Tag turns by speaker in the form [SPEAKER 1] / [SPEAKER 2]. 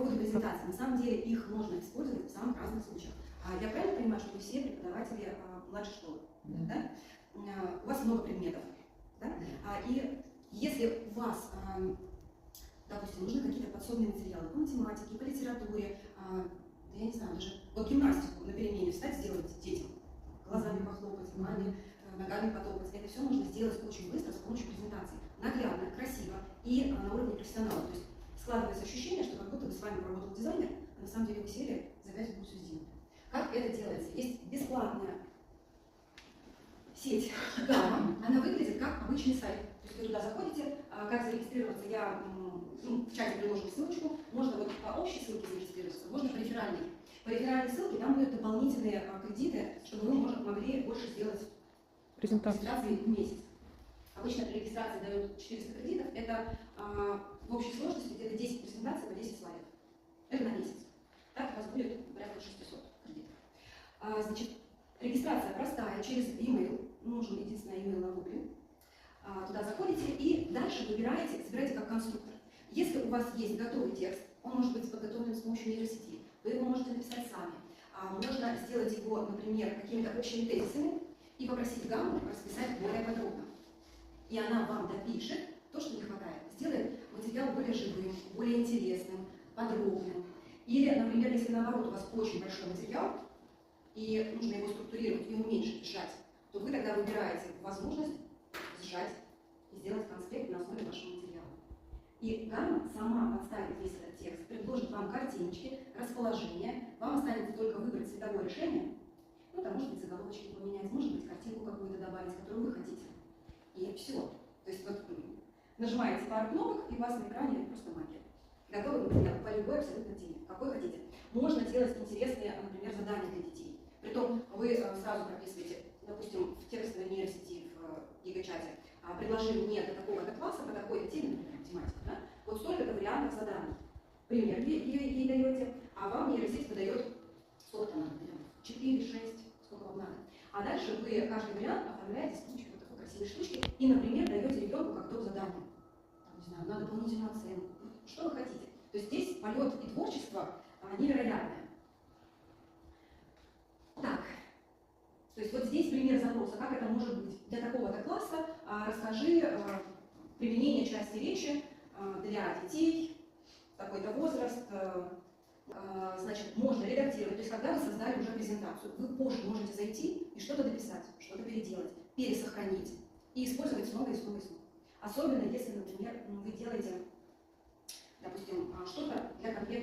[SPEAKER 1] поводу презентации. На самом деле их можно использовать в самых разных случаях. Я правильно понимаю, что вы все преподаватели младшей школы? Да? У вас много предметов. Да? И если у вас, допустим, нужны какие-то подсобные материалы по математике, по литературе, я не знаю, даже вот гимнастику на перемене встать, сделать детям, глазами похлопать, ногами потопать, это все можно сделать очень быстро с помощью презентации. Наглядно, красиво и на уровне профессионала. То есть складывается ощущение, что как будто бы с вами поработал дизайнер, а на самом деле вы сели, за 5 минут все сделали. Как это делается? Есть бесплатная сеть Gamma, она выглядит как обычный сайт. То есть вы туда заходите, как зарегистрироваться, я в чате приложу ссылочку, можно вот по общей ссылке зарегистрироваться, можно по реферальной. По реферальной ссылке там будут дополнительные кредиты, чтобы вы могли больше сделать презентации в месяц. Обычно при регистрации дают 400 кредитов, это в общей сложности где-то 10 презентаций по 10 слайдов. Это на месяц. Так у вас будет порядка 600 кредитов. Значит, регистрация простая, через e-mail, нужен единственный e-mail на Google. Туда заходите и дальше собираете как конструктор. Если у вас есть готовый текст, он может быть подготовлен с помощью нейросети, вы его можете написать сами. Можно сделать его, например, какими-то общими тезисами и попросить Гамму расписать более подробно. И она вам допишет то, что не хватает. Сделает материал более живым, более интересным, подробным. Или, например, если наоборот у вас очень большой материал, и нужно его структурировать и уменьшить, сжать, то вы тогда выбираете возможность сжать и сделать конспект на основе вашего материала. И Gamma сама подставит весь этот текст, предложит вам картиночки, расположение, вам останется только выбрать цветовое решение, ну, там, может быть, заголовочки поменять, может быть, картинку какую-то добавить, которую вы хотите. И все. То есть вот нажимаете пару кнопок, и у вас на экране просто магия. Готовый материал по любой абсолютно теме, какой хотите. Можно делать интересные, например, задания для детей. Притом вы сразу прописываете, допустим, в текстовой нейросети в ЕГЭ-чате, предложили мне до такого-то класса, по такой-то теме, например, математика, да? Вот столько-то вариантов заданий. Пример ей даете, а вам нейросеть выдает сколько там надо, 4, 6, сколько вам надо. А дальше вы каждый вариант оформляете с помощью вот такой красивой штучки и, например, даете ребенку как доп. Задание. Там, не знаю, на дополнительную оценку. Что вы хотите. То есть здесь полет и творчество невероятное. Так. То есть вот здесь пример запроса, как это может быть для такого-то класса. Расскажи применение части речи для детей, такой-то возраст. Значит, можно редактировать. То есть когда вы создали уже презентацию, вы позже можете зайти и что-то дописать, что-то переделать, пересохранить и использовать снова и снова и снова. Особенно если, например, вы делаете, допустим, что-то для конкретного